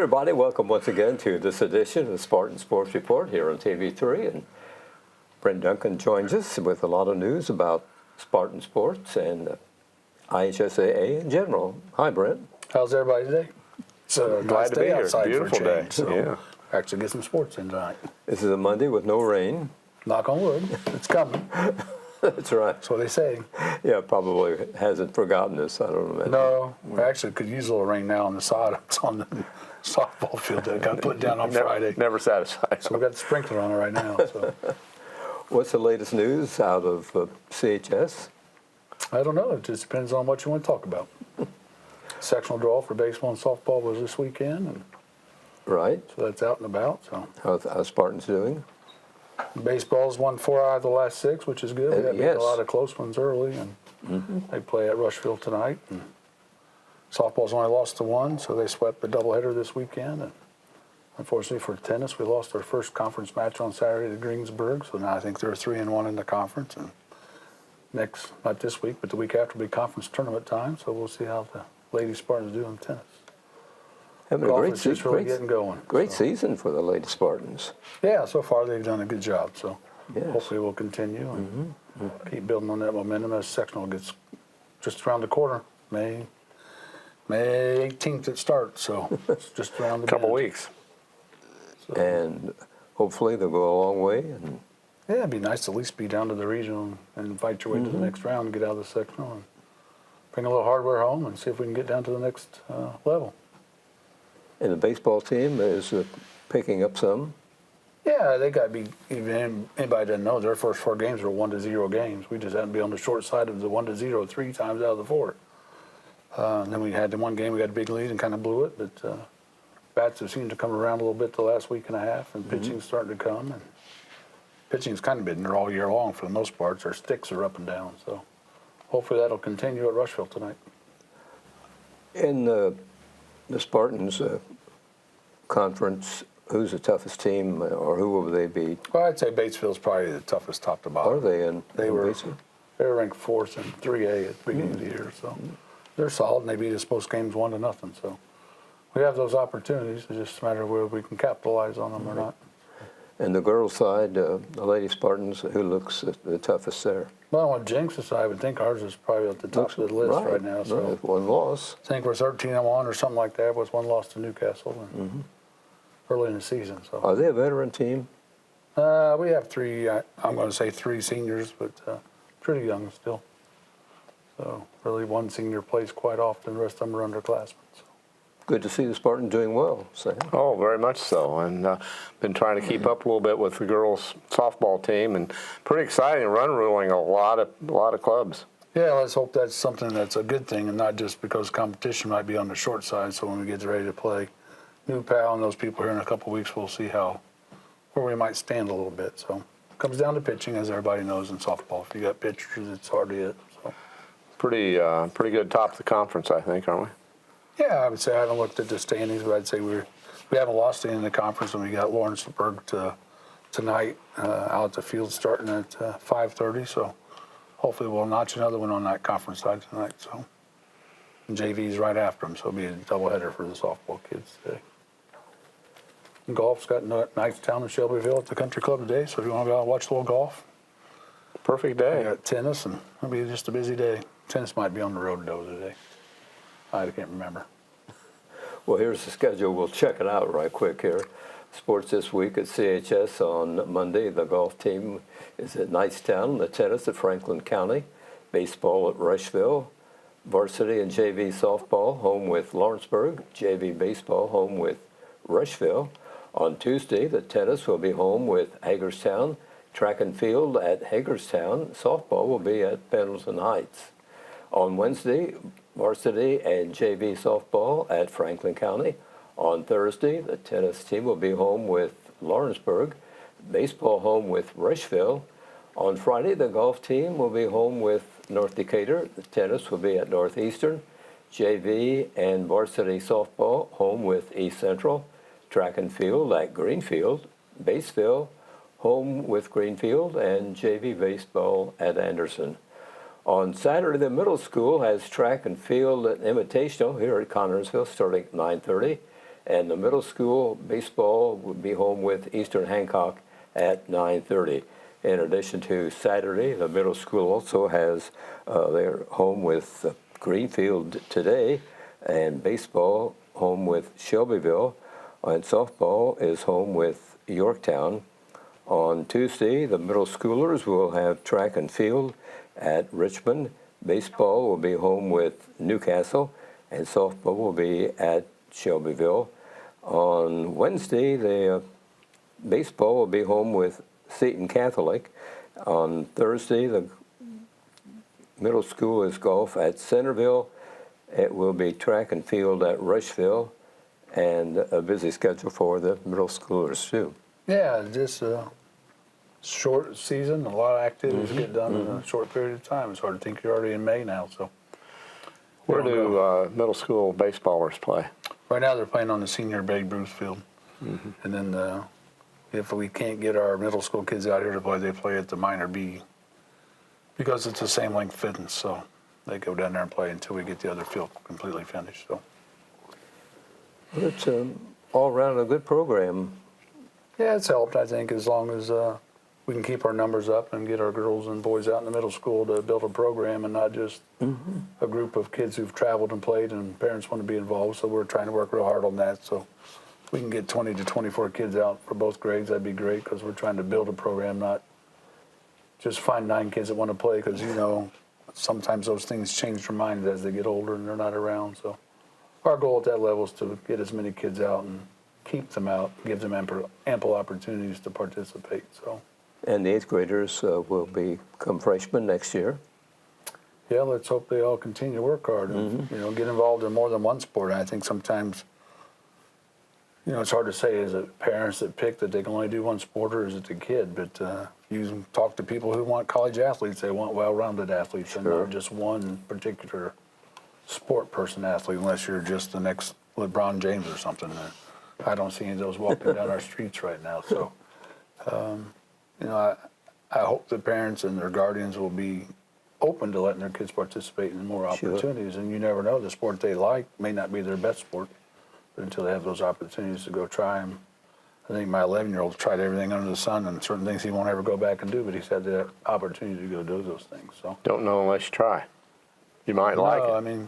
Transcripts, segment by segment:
everybody, welcome once again to this edition of the Spartan Sports Report here on TV3. And Brent Duncan joins us with a lot of news about Spartan sports and IHSAA in general. Hi, Brent. How's everybody today? So glad to be here. Beautiful day. So Yeah. actually get some sports in tonight. This is a Monday with no rain. Knock on wood. It's coming. That's right. That's what they say. Yeah, probably hasn't forgotten us. I don't know. No, we actually could use a little rain now on the sod. It's on the softball field that got put down on Friday. Never satisfied. So we got the sprinkler on it right now. So What's the latest news out of CHS? I don't know. It just depends on what you want to talk about. Sectional draw for baseball and softball was this weekend, and Right. so that's out and about. So How's Spartans doing? baseball's won 4 out of the last 6, which is good. We got Yes. a lot of close ones early, and they play at Rushville tonight. And softball's only lost to 1, so they swept the doubleheader this weekend. And unfortunately for tennis, we lost our first conference match on Saturday to Greensburg, so now I think they're 3-1 in the conference. And next, not this week, but the week after, will be conference tournament time, so we'll see how the Lady Spartans do in tennis. Having a Golf great, is just really getting going. great so. season for the Lady Spartans. Yeah, so far they've done a good job, so Yes. hopefully we'll continue and keep building on that momentum as sectional gets just around the corner. May 18th it starts, so it's just around the Couple bend. weeks. So, And hopefully they'll go a long way. And yeah, it'd be nice to at least be down to the regional and fight your way to the next round and get out of the sectional and bring a little hardware home and see if we can get down to the next level. And the baseball team is picking up some. Yeah, they got to be, even anybody doesn't know, their first 4 games were 1-0 games. We just had to be on the short side of the 1-0 3 times out of the 4. And then we had the one game, we got a big lead and kind of blew it, but bats have seemed to come around a little bit the last week and a half, and pitching's starting to come. And pitching's kind of been there all year long for the most part. Our sticks are up and down, so hopefully that'll continue at Rushville tonight. In the Spartans conference, who's the toughest team, or who will they beat? Well, I'd say Batesville's probably the toughest top to bottom. Are they in? They in were Batesville? they were ranked 4th in 3A at the beginning of the year, so they're solid, and they beat us both games 1-0. So we have those opportunities. It's just a matter of whether we can capitalize on them or not. And the girls' side, the Lady Spartans, who looks the toughest there? Well, I want to jinx us. I would think ours is probably at the top of the list right now. So Right. One loss. I think we're 13-1 or something like that, with 1 loss to Newcastle and early in the season. So Are they a veteran team? we have 3. I'm going to say 3 seniors, but pretty young still. So really, 1 senior plays quite often. The rest of them are underclassmen. So. Good to see the Spartans doing well, Sam. Oh, very much so. And been trying to keep up a little bit with the girls' softball team, and pretty exciting. Run ruling a lot of clubs. Yeah, let's hope that's something that's a good thing, and not just because competition might be on the short side. So when we get ready to play New Pal and those people here in a couple of weeks, we'll see where we might stand a little bit. So it comes down to pitching, as everybody knows in softball. If you got pitchers, it's hard to hit. So. Pretty good top of the conference, I think, aren't we? Yeah, I would say I haven't looked at the standings, but I'd say we haven't lost any in the conference, and we got Lawrenceburg tonight out at the field starting at 5:30. So hopefully we'll notch another one on that conference side tonight. So and JV's right after them, so it'll be a doubleheader for the softball kids today. And golf's got Knightstown and Shelbyville at the country club today, so if you want to go out and watch a little golf. Perfect We day. got tennis, and it'll be just a busy day. Tennis might be on the road though today. I can't remember. Well, here's the schedule. We'll check it out right quick here. Sports this week at CHS on Monday. The golf team is at Knightstown. The tennis at Franklin County. Baseball at Rushville. Varsity and JV softball home with Lawrenceburg. JV baseball home with Rushville. On Tuesday, the tennis will be home with Hagerstown. Track and field at Hagerstown. Softball will be at Pendleton Heights. On Wednesday, varsity and JV softball at Franklin County. On Thursday, the tennis team will be home with Lawrenceburg. Baseball home with Rushville. On Friday, the golf team will be home with North Decatur. The tennis will be at Northeastern. JV and varsity softball home with East Central. Track and field at Greenfield. Batesville home with Greenfield, and JV baseball at Anderson. On Saturday, the middle school has track and field at Invitational here at Connersville starting at 9:30. And the middle school baseball will be home with Eastern Hancock at 9:30. In addition to Saturday, the middle school also has their home with Greenfield today, and baseball home with Shelbyville, and softball is home with Yorktown. On Tuesday, the middle schoolers will have track and field at Richmond. Baseball will be home with Newcastle, and softball will be at Shelbyville. On Wednesday, the baseball will be home with Seton Catholic. On Thursday, the middle school is golf at Centerville. It will be track and field at Rushville, and a busy schedule for the middle schoolers too. Yeah, just a short season, a lot of activities get done in a short period of time. It's hard to think you're already in May now. So, Where do middle school baseballers play? right now they're playing on the senior Babe Ruth field, and then if we can't get our middle school kids out here to play, they play at the minor B because it's the same length fitness. So they go down there and play until we get the other field completely finished. So. Well, it's all around a good program. Yeah, it's helped, I think, as long as we can keep our numbers up and get our girls and boys out in the middle school to build a program and not just a group of kids who've traveled and played and parents want to be involved. So we're trying to work real hard on that. So if we can get 20 to 24 kids out for both grades, that'd be great because we're trying to build a program, not just find 9 kids that want to play because, you know, sometimes those things change their minds as they get older and they're not around. So our goal at that level is to get as many kids out and keep them out, give them ample opportunities to participate. So. And the 8th graders will become freshmen next year. Yeah, let's hope they all continue to work hard and you know, get involved in more than one sport. And I think sometimes, you know, it's hard to say, is it parents that pick that they can only do one sport or is it the kid? But you talk to people who want college athletes, they want well-rounded athletes and not just one particular sport person athlete unless you're just the next LeBron James or something. I don't see any of those walking down our streets right now. So, you know, I hope the parents and their guardians will be open to letting their kids participate in more opportunities. And you never know, the sport they like may not be their best sport, but until they have those opportunities to go try them. I think my 11-year-old tried everything under the sun and certain things he won't ever go back and do, but he's had the opportunity to go do those things. So Don't know unless you try. You might like it. I mean,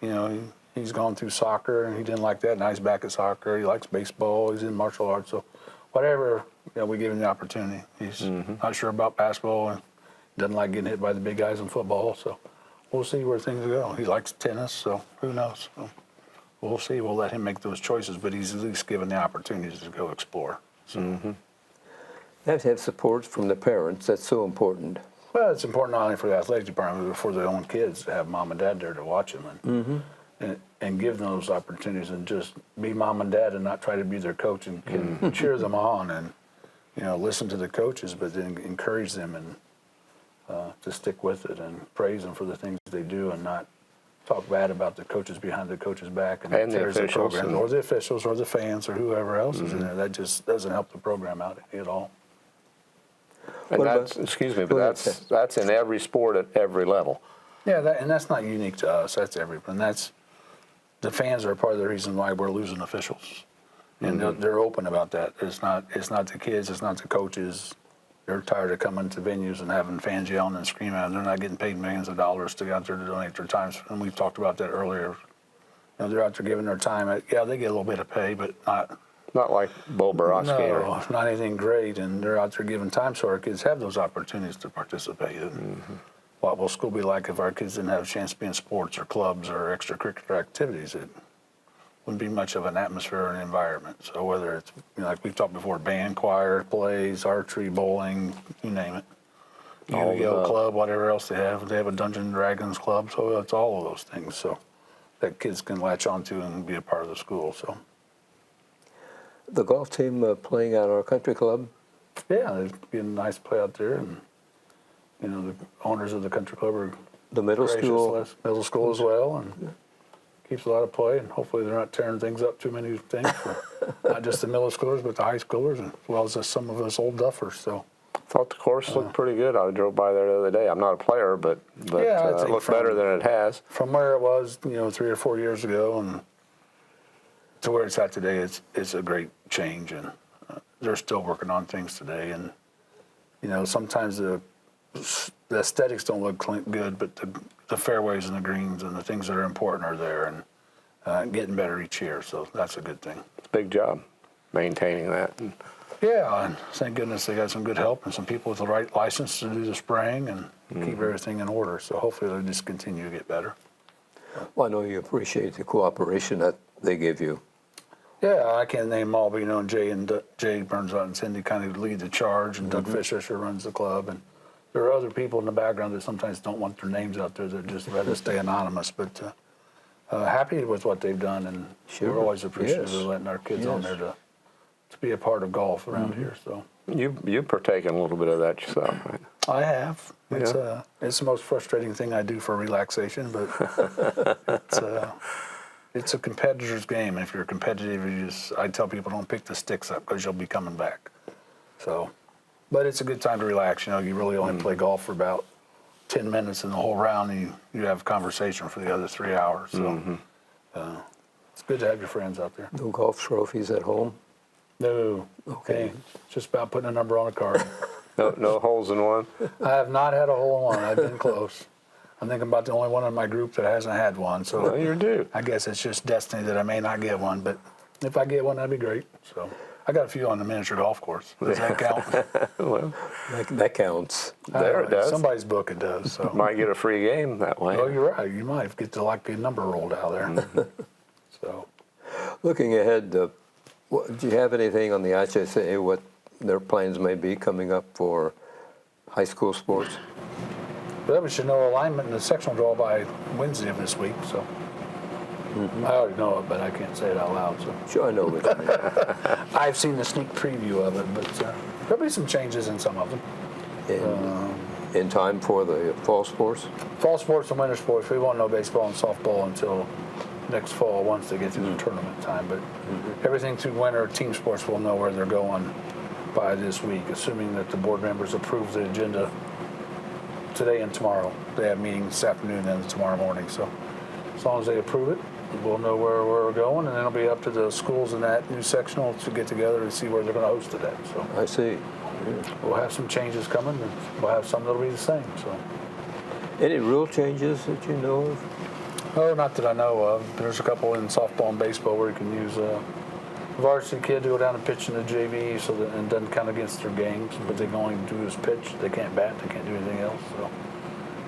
you know, he's gone through soccer and he didn't like that. Now he's back at soccer. He likes baseball. He's in martial arts. So whatever, you know, we give him the opportunity. He's not sure about basketball and doesn't like getting hit by the big guys in football. So we'll see where things go. He likes tennis, so who knows? So we'll see. We'll let him make those choices, but he's at least given the opportunities to go explore. So. You have to have support from the parents. That's so important. Well, it's important not only for the athletic department, but for their own kids to have mom and dad there to watch them and give them those opportunities and just be mom and dad and not try to be their coach and can cheer them on and, you know, listen to the coaches, but then encourage them and to stick with it and praise them for the things they do and not talk bad about the coaches behind the coach's back and the tears the officials program, or the officials or the fans or whoever else is in there. That just doesn't help the program out at all. And that's, excuse me, but that's in every sport at every level. Yeah, and that's not unique to us. That's everyone. That's the fans are part of the reason why we're losing officials, and they're open about that. It's not the kids. It's not the coaches. They're tired of coming to venues and having fans yelling and screaming at them. They're not getting paid millions of dollars to go out there to donate their time. And we've talked about that earlier. You know, they're out there giving their time. Yeah, they get a little bit of pay, but not like Bo Borowski. No, not anything great. And they're out there giving time so our kids have those opportunities to participate. What will school be like if our kids didn't have a chance to be in sports or clubs or extracurricular activities? It wouldn't be much of an atmosphere or an environment. So whether it's, you know, like we've talked before, band, choir, plays, archery, bowling, you name it. Yu-Gi-Oh club, whatever else they have. They have a Dungeons and Dragons club, so it's all of those things. So that kids can latch onto and be a part of the school. So The golf team playing at our country club. yeah, it'd be nice to play out there, and you know the owners of the country club are The middle school. middle school as well, and keeps a lot of play. And hopefully they're not tearing things up too many things for not just the middle schoolers, but the high schoolers, as well as some of us old duffers. So Thought the course looked pretty good. I drove by there the other day. I'm not a player, but Yeah, I it think looked better than it has. from where it was, you know, 3 or 4 years ago, and to where it's at today, it's a great change, and they're still working on things today. And sometimes the aesthetics don't look good, but the fairways and the greens and the things that are important are there, and getting better each year. So that's a good thing. It's a big job maintaining that. Yeah, and thank goodness they got some good help and some people with the right license to do the spraying and keep everything in order. So hopefully they'll just continue to get better. Well, I know you appreciate the cooperation that they give you. Yeah, I can't name them all, but Jay Burnside and Cindy kind of lead the charge, and Doug Fisher runs the club, and there are other people in the background that sometimes don't want their names out there. They'd just rather stay anonymous, but happy with what they've done, and we're always appreciative of letting our kids on there to be a part of golf around here. So You've partaken a little bit of that yourself, right? I have. It's the most frustrating thing I do for relaxation, but it's a competitor's game. And if you're competitive, I tell people don't pick the sticks up because you'll be coming back. So, but it's a good time to relax. You really only play golf for about 10 minutes in the whole round, and you have conversation for the other 3 hours. So it's good to have your friends out there. No golf trophies at home? No. Okay. It's just about putting a number on a card. No holes in one? I have not had a hole in one. I've been close. I think I'm about the only one in my group that hasn't had one. So Well, you're due. I guess it's just destiny that I may not get one. But if I get one, that'd be great. So I got a few on the miniature golf course. Does that count? Well, That counts. there it does. Somebody's book it does. So. Might get a free game that way. Oh, you're right. You might get to like a number rolled out there. So Looking ahead, do you have anything on the IHSA, what their plans may be coming up for high school sports? but we should know alignment in the sectional draw by Wednesday of this week. So I already know it, but I can't say it out loud. So Sure, I know what you mean. I've seen the sneak preview of it, but there'll be some changes in some of them. In time for the fall sports? Fall sports and winter sports, we won't know baseball and softball until next fall once they get through the tournament time. But everything through winter, team sports will know where they're going by this week, assuming that the board members approve the agenda today and tomorrow. They have meetings this afternoon and tomorrow morning. So as long as they approve it, we'll know where we're going, and then it'll be up to the schools in that new sectional to get together and see where they're going to host it at. So I see. we'll have some changes coming, and we'll have some that'll be the same. So. Any rule changes that you know of? Oh, not that I know of. There's a couple in softball and baseball where you can use a varsity kid to go down and pitch in the JV, so that it doesn't count against their games. But they can only do is pitch. They can't bat. They can't do anything else. So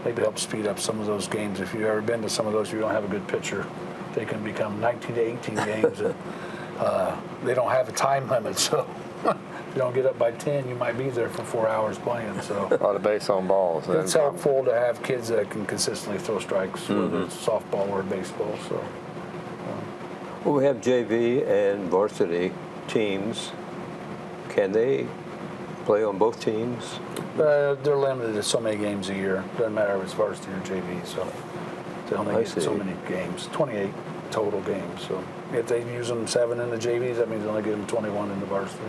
maybe help speed up some of those games. If you've ever been to some of those, you don't have a good pitcher. They can become 19 to 18 games, and they don't have a time limit. So if you don't get up by 10, you might be there for 4 hours playing. So. A lot of base on balls. It's helpful to have kids that can consistently throw strikes, whether it's softball or baseball. So, Well, we have JV and varsity teams. Can they play on both teams? they're limited to so many games a year. Doesn't matter if it's varsity or JV. So they only I get so see. many games, 28 total games. So if they use them 7 in the JVs, that means they only get them 21 in the varsity.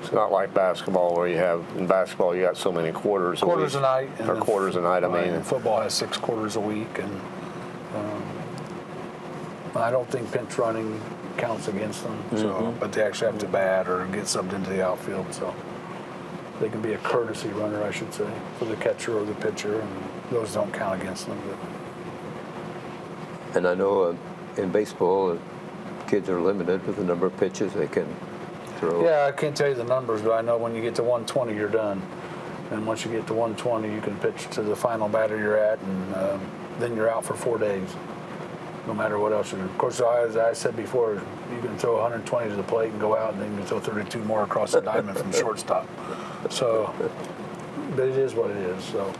It's not like basketball where in basketball you got so many quarters a Quarters week. a night. And Or then quarters a night, I mean. and football has 6 quarters a week, and I don't think pinch running counts against them. So, but they actually have to bat or get subbed into the outfield. So they can be a courtesy runner, I should say, for the catcher or the pitcher, and those don't count against them. And I know in baseball, kids are limited with the number of pitches they can throw. Yeah, I can't tell you the numbers, but I know when you get to 120, you're done. And once you get to 120, you can pitch to the final batter you're at, and then you're out for 4 days, no matter what else you're doing. Of course, as I said before, you can throw 120 to the plate and go out, and then you can throw 32 more across the diamond from shortstop. So, but it is what it is. So,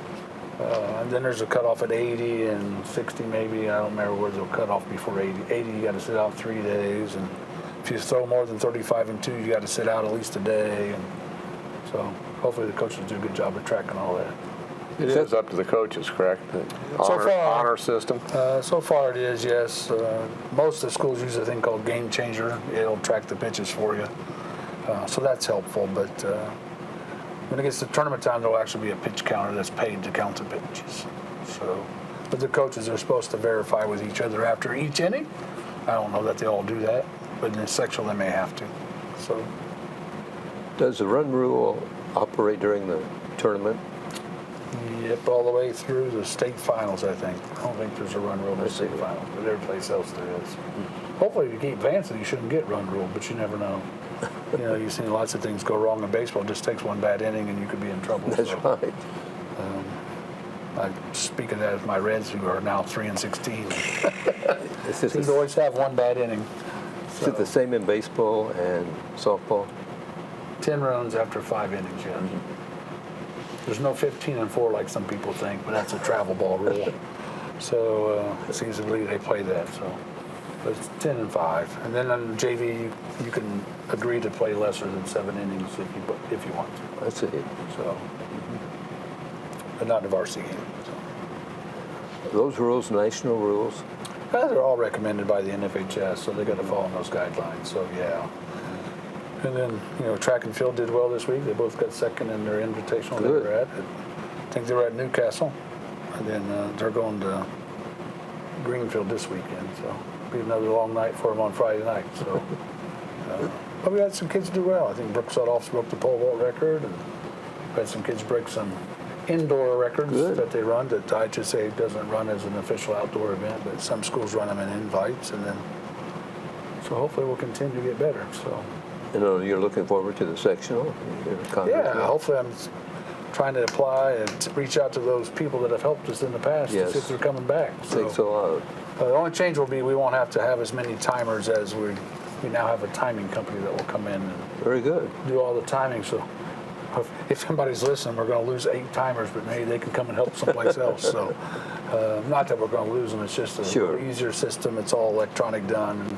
and then there's a cutoff at 80 and 60 maybe. I don't remember where they'll cut off before 80. 80, you got to sit out 3 days, and if you throw more than 35 and 2, you got to sit out at least a day. And so hopefully the coaches do a good job of tracking all that. It is up to the coaches, correct? Honor system? So far it is, yes. Most of the schools use a thing called Game Changer. It'll track the pitches for you. So that's helpful. But when it gets to tournament time, there'll actually be a pitch counter that's paid to count the pitches. So, but the coaches are supposed to verify with each other after each inning. I don't know that they all do that. but in the sectional they may have to. So, Does the run rule operate during the tournament? yep, all the way through the state finals, I think. I don't think there's a run rule in the state finals, but every place else there is. Hopefully, if you keep advancing, you shouldn't get run rule, but you never know. You've seen lots of things go wrong in baseball. It just takes one bad inning and you could be in trouble. That's So, right. I speak of that as my Reds, who are now 3-16. Is Seem to always have one bad inning. it the same in baseball and softball? 10 runs after 5 innings, yeah. There's no 15-4 like some people think, but that's a travel ball rule. So it seems to believe they play that. So, but it's 10-5, and then on JV you can agree to play lesser than 7 innings if you want to. I see. So, but not in the varsity game. So. Those rules, national rules? They're all recommended by the NFHS, so they got to follow those guidelines. So yeah. And then track and field did well this week. They both got second in their invitational they were at. I think they were at Newcastle, and then they're going to Greenfield this weekend. So it'll be another long night for them on Friday night. So, but we had some kids do well. I think Brooks Sudolph's broke the pole vault record, and we had some kids break some indoor records that they run that IHSA doesn't run as an official outdoor event, but some schools run them in invites, and then so hopefully we'll continue to get better. So. You're looking forward to the sectional? Yeah, hopefully I'm trying to apply and reach out to those people that have helped us in the past to see if they're coming back. So, thanks a lot. The only change will be we won't have to have as many timers as we now have a timing company that will come in and Very good. do all the timing. So if somebody's listening, we're going to lose 8 timers, but maybe they can come and help someplace else. So not that we're going to lose them. It's just a easier system. It's all electronic done.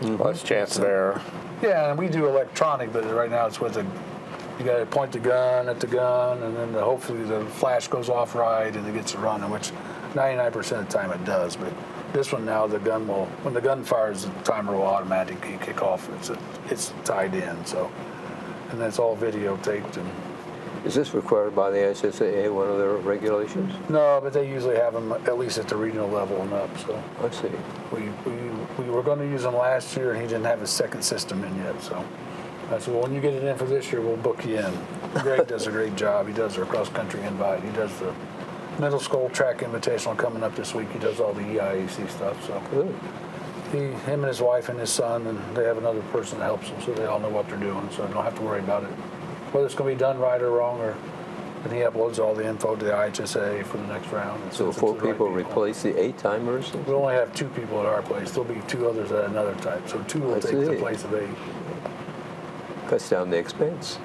Less chance of error. Yeah, and we do electronic, but right now it's with you got to point the gun at the gun, and then hopefully the flash goes off right and it gets it running, which 99% of the time it does. But this one now, when the gun fires, the timer will automatically kick off. It's tied in, so, and that's all videotaped. And is this required by the IHSAA, one of their regulations? no, but they usually have them at least at the regional level and up. So I see. we were going to use him last year, and he didn't have his second system in yet. So I said, well, when you get it in for this year, we'll book you in. Greg does a great job. He does our cross-country invite. He does the middle school track invitational coming up this week. He does all the EIAC stuff. So him and his wife and his son, and they have another person that helps them, so they all know what they're doing. So they don't have to worry about it, whether it's going to be done right or wrong, and he uploads all the info to the IHSA for the next round. And so 4 people replace the 8 timers? We only have 2 people at our place. There'll be 2 others at another time. So 2 will take the place of 8. Cuts down the expense.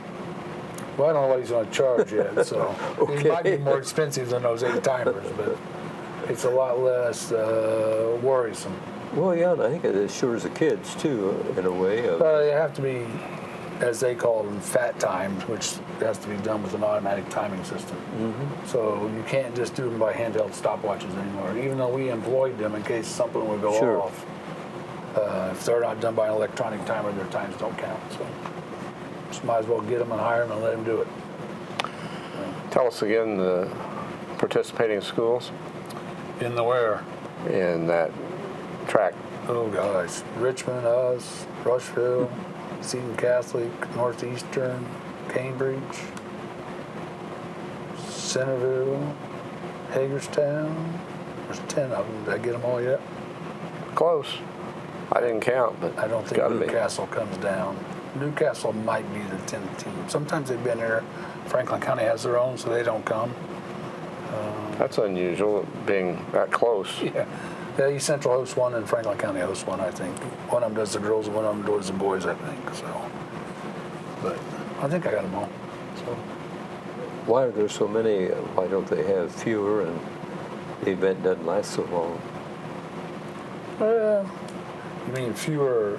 Well, I don't know what he's going to charge yet, so it might be more expensive than those 8 timers, but it's a lot less worrisome. Well, yeah, and I think it assures the kids, too, in a way. They have to be, as they call them, fat timed, which has to be done with an automatic timing system. So you can't just do them by handheld stopwatches anymore, even though we employed them in case something would go off. If they're not done by an electronic timer, their times don't count. So just might as well get them and hire them and let them do it. Tell us again the participating schools In the where? in that track. Oh gosh, Richmond, us, Rushville, Seton Catholic, Northeastern, Cambridge, Centerville, Hagerstown. There's 10 of them. Did I get them all yet? Close. I didn't count, but I don't think Newcastle comes down. Newcastle might be the 10th team. Sometimes they've been there. Franklin County has their own, so they don't come. That's unusual, being that close. Yeah, East Central hosts one and Franklin County hosts one, I think. One of them does the girls and one of them does the boys, I think. So, but I think I got them all. So, why are there so many? Why don't they have fewer and the event doesn't last so long? you mean fewer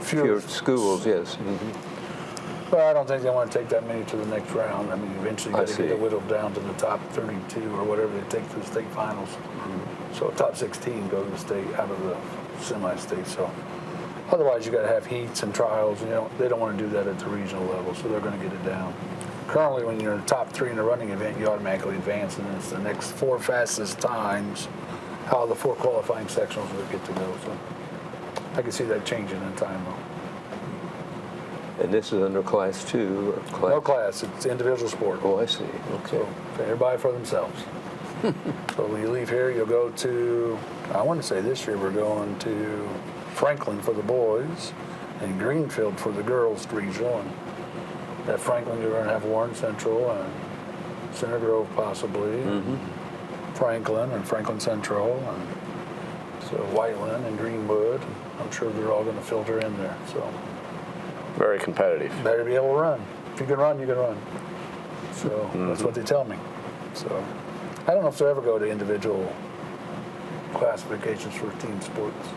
schools, yes. Well, I don't think they want to take that many to the next round. I mean, eventually you got to get it whittled down to the top 32 or whatever they take to the state finals. So top 16 go to the state out of the semi-state. So otherwise you got to have heats and trials. They don't want to do that at the regional level, so they're going to get it down. Currently, when you're in the top 3 in a running event, you automatically advance, and it's the next 4 fastest times out of the 4 qualifying sectionals that get to go. So I can see that changing in time, though. And this is under Class 2? Or class? No class, it's individual sport. Oh, I see. Okay. So everybody for themselves. So when you leave here, you'll go to, I want to say this year we're going to Franklin for the boys and Greenfield for the girls regional. And at Franklin, you're going to have Warren Central and Center Grove possibly, Franklin and Franklin Central, and so Whiteland and Greenwood. I'm sure they're all going to filter in there. So Very competitive. better be able to run. If you can run, you can run. So that's what they tell me. So I don't know if they'll ever go to individual classifications for team sports.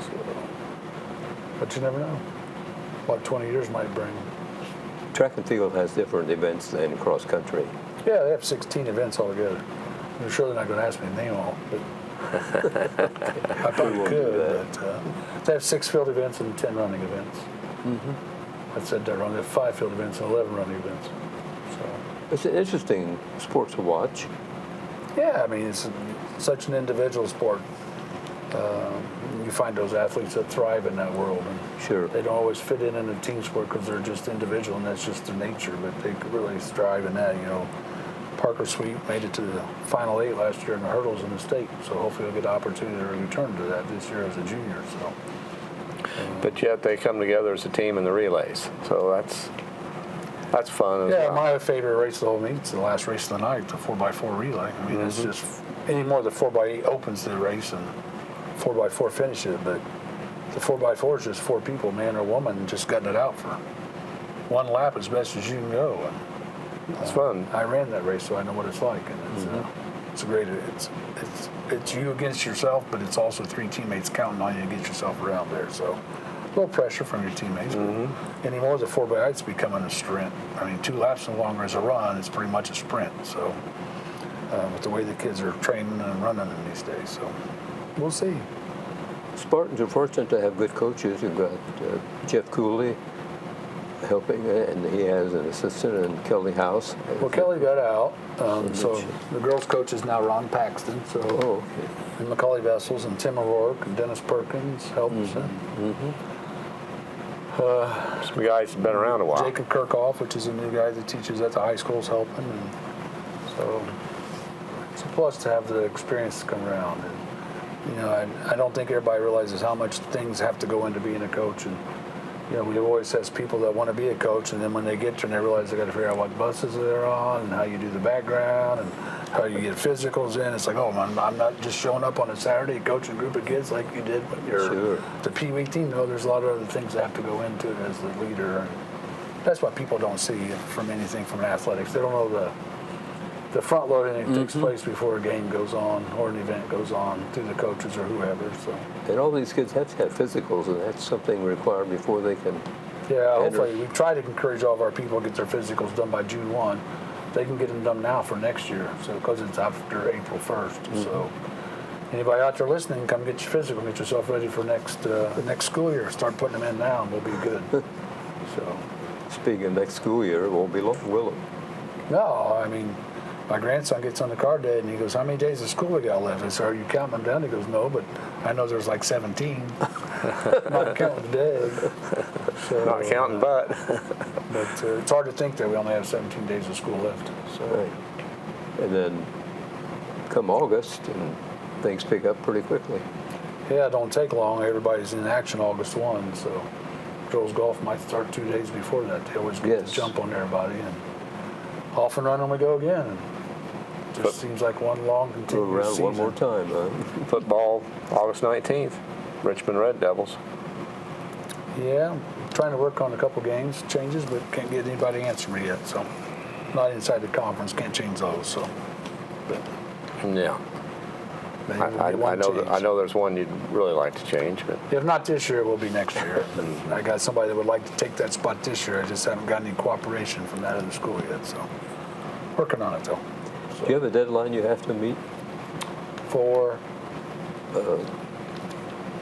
So, but you never know. What 20 years might bring. Track and field has different events than cross country. Yeah, they have 16 events altogether. I'm sure they're not going to ask me to name all, but I probably won't do could. But they have 6 field events and 10 running events. I said that wrong. They have 5 field events and 11 running events. So It's an interesting sport to watch. yeah, I mean it's such an individual sport. You find those athletes that thrive in that world, and Sure. they don't always fit in a team sport because they're just individual, and that's just their nature. But they could really thrive in that. You know, Parker Sweet made it to the final 8 last year in the hurdles in the state, so hopefully he'll get the opportunity to return to that this year as a junior. So But yet they come together as a team in the relays. So that's fun as yeah, well. my favorite race of the whole meet's the last race of the night, the 4x4 relay. I mean, it's just anymore the 4x8 opens the race and 4x4 finishes it, but the 4x4 is just 4 people, man or woman, just gutting it out for one lap as best as you can go. And, It's fun. I ran that race, so I know what it's like, and it's a great. It's you against yourself, but it's also 3 teammates counting on you to get yourself around there. So a little pressure from your teammates. But anymore, the 4x8's becoming a sprint. I mean, 2 laps no longer is a run; it's pretty much a sprint. So with the way the kids are training and running in these days, so we'll see. Spartans are fortunate to have good coaches. You've got Jeff Cooley helping, and he has an assistant in Kelly House. Well, Kelly got out, so the girls' coach is now Ron Paxton. So Oh, okay. and Macaulay Vessels and Tim O'Rourke and Dennis Perkins helps. Some guys have been around a while. Jacob Kirkhoff, which is a new guy that teaches at the high school, is helping. And so it's a plus to have the experience to come around. And, you know, I don't think everybody realizes how much things have to go into being a coach. And, you know, we always has people that want to be a coach, and then when they get there and they realize they got to figure out what buses they're on and how you do the background and how you get physicals in. It's like, oh, I'm not just showing up on a Saturday coaching a group of kids like you did when you're the Pee Wee team. No, there's a lot of other things that have to go into it as the leader. And that's what people don't see from anything from athletics. They don't know the front loading that takes place before a game goes on or an event goes on through the coaches or whoever. So. And all these kids have to have physicals, and that's something required before they can. Yeah, hopefully we try to encourage all of our people to get their physicals done by June 1. They can get them done now for next year, so because it's after April 1st. So anybody out there listening, come get your physical, get yourself ready for next school year. Start putting them in now, and we'll be good. So. Speaking of next school year, it won't be long, will it? No, I mean, my grandson gets on the car day and he goes, "How many days of school we got left?" I said, "Are you counting them down?" He goes, "No, but I know there's like 17. Not counting today." So, Not counting, but. But it's hard to think that we only have 17 days of school left. So. Right. And then come August, and things pick up pretty quickly. Yeah, it don't take long. Everybody's in action August 1, so girls golf might start 2 days before that. They always get the jump on everybody, and off and running we go again. And it just seems like one long continuous Around season. one more time, huh? Football, August 19th, Richmond Red Devils. Yeah, trying to work on a couple games changes, but can't get anybody to answer me yet. So, not inside the conference, can't change those. So, but Yeah. maybe I we'll get one know. change. I know there's one you'd really like to change, but If not this year, it will be next year. I got somebody that would like to take that spot this year. I just haven't got any cooperation from that other school yet. So, working on it though. So, Do you have a deadline you have to meet for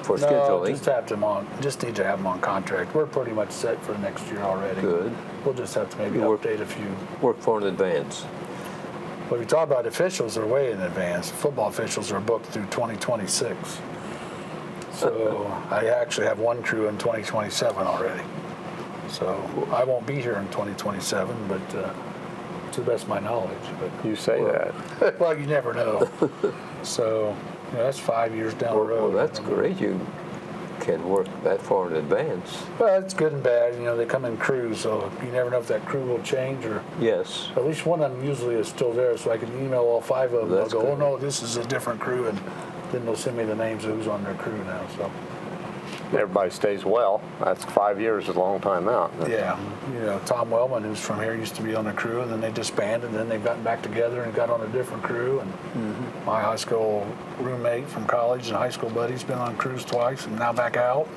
for no, scheduling? just need to have them on contract. We're pretty much set for next year already. Good. We'll just have to maybe You work- update a few. Work for in advance. When we talk about officials, they're way in advance. Football officials are booked through 2026. So I actually have one crew in 2027 already. So I won't be here in 2027, but to the best of my knowledge. But, You say that. well, you never know. So that's 5 years down the road. Well, that's great. You can work that far in advance. Well, it's good and bad. They come in crews, so you never know if that crew will change or. Yes. At least one of them usually is still there, so I can email all 5 of them. That's I'll go, good. oh no, this is a different crew, and then they'll send me the names of who's on their crew now. So. Everybody stays well. That's 5 years is a long time out. Yeah, Tom Wellman, who's from here, used to be on the crew, and then they disbanded, and then they've gotten back together and got on a different crew. And my high school roommate from college and high school buddy's been on crews twice, and now back out.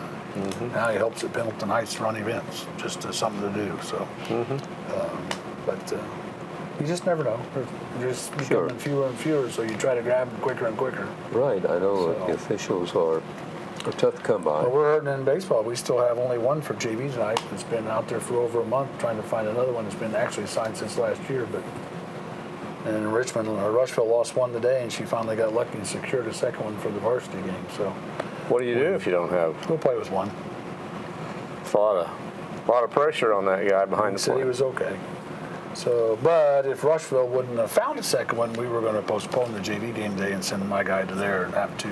Now he helps at Pendleton Heights run events, just something to do. So, but you just never know. They're just becoming fewer and fewer, so you try to grab them quicker and quicker. Right. I know So- the officials are tough to come by. Well, we're hurting in baseball. We still have only one for JV tonight. It's been out there for over a month trying to find another one. It's been actually signed since last year. And in Richmond, Rushville lost one today, and she finally got lucky and secured a second one for the varsity game. So What do you do if you don't have? we'll play with one. It's a lot of pressure on that guy behind He the said he plate. was okay. So, but if Rushville wouldn't have found a second one, we were going to postpone the JV game day and send my guy to there and have 2.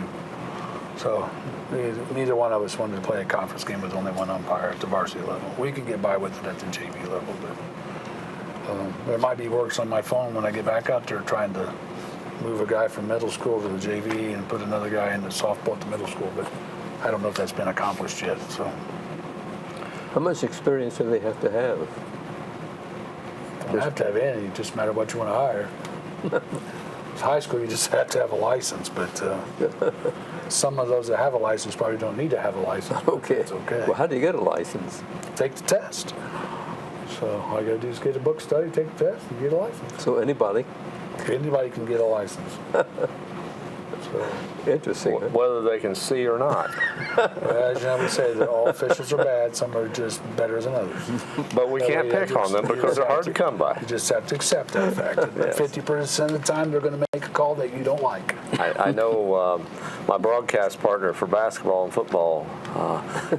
So neither one of us wanted to play a conference game with only one umpire at the varsity level. We can get by with it at the JV level, but there might be works on my phone when I get back out there trying to move a guy from middle school to the JV and put another guy into softball at the middle school, but I don't know if that's been accomplished yet. So How much experience do they have to have? you don't have to have any, it just matter what you want to hire. High school, you just have to have a license, but some of those that have a license probably don't need to have a license. but Okay. It's okay. Well, how do you get a license? Take the test. So all you gotta do is get a book study, take the test, and get a license. So anybody? Anybody can get a license. So, Interesting. Huh? Whether they can see or not. as you know, we say that all officials are bad. Some are just better than others. But we That can't way you pick on them just- because they're hard to come by. You just have to accept that fact. Yes. 50% of the time, they're going to make a call that you don't like. I know my broadcast partner for basketball and football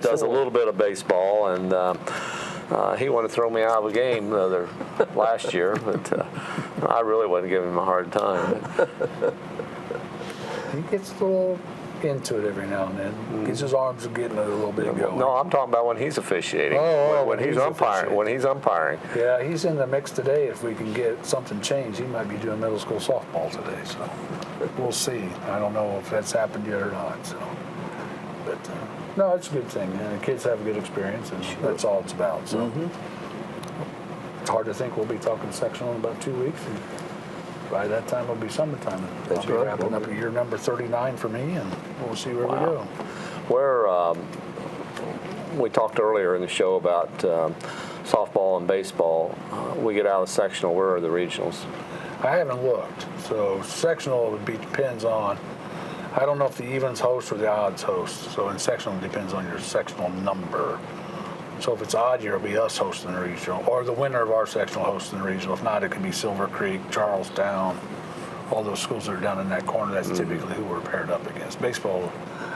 does a little bit of baseball, and he wanted to throw me out of a game last year, but I really wasn't giving him a hard time. He gets a little into it every now and then. Gets his arms getting a little bit going. No, I'm talking about when he's officiating. Oh, when he's umpiring. officiating. When he's umpiring. Yeah, he's in the mix today. If we can get something changed, he might be doing middle school softball today. So we'll see. I don't know if that's happened yet or not. So, but no, it's a good thing, and the kids have a good experience, and that's all it's about. So it's hard to think we'll be talking sectional in about 2 weeks, and by that time it'll be summertime. And That's I'll be right. wrapping up year number 39 for me, and we'll see where we go. Where we talked earlier in the show about softball and baseball. We get out of sectional. Where are the regionals? I haven't looked. So sectional would be depends on. I don't know if the evens host or the odds host. So in sectional, it depends on your sectional number. So if it's odd year, it'll be us hosting the regional, or the winner of our sectional hosting the regional. If not, it could be Silver Creek, Charlestown, all those schools that are down in that corner. That's typically who we're paired up against. Baseball,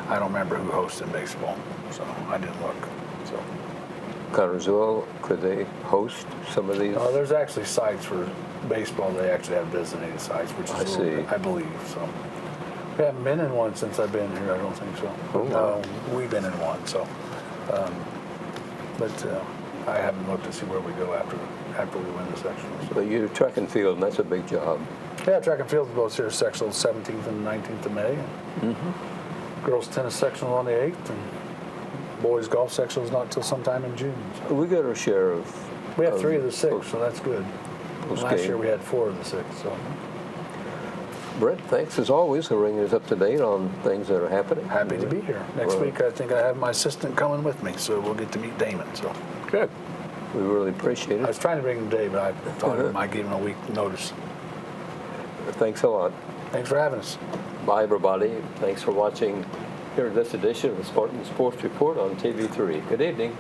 I don't remember who hosted baseball, so I didn't look. So Connersville, could they host some of these? there's actually sites for baseball. They actually have designated sites, which is I see. I believe so. We haven't been in one since I've been here. I don't think so. Oh, wow. No, we've been in one. So, but I haven't looked to see where we go after we win the sectionals. So. But you're track and field, and that's a big job. Yeah, track and field both here sectional 17th and 19th of May. Girls tennis sectional on the 8th, and boys golf sectional is not till sometime in June. So. We got our share of. We have 3 of the 6, so that's good. Those Last games. year we had 4 of the 6. So Brent, thanks as always for bringing us up to date on things that are happening. happy to be here. Next Well, week I think I have my assistant coming with me, so we'll get to meet Damon. So Good. We really appreciate I it. was trying to bring him today, but I thought I might give him a week notice. Thanks a lot. Thanks for having us. Bye, everybody. Thanks for watching here in this edition of the Spartan Sports Report on TV3. Good evening.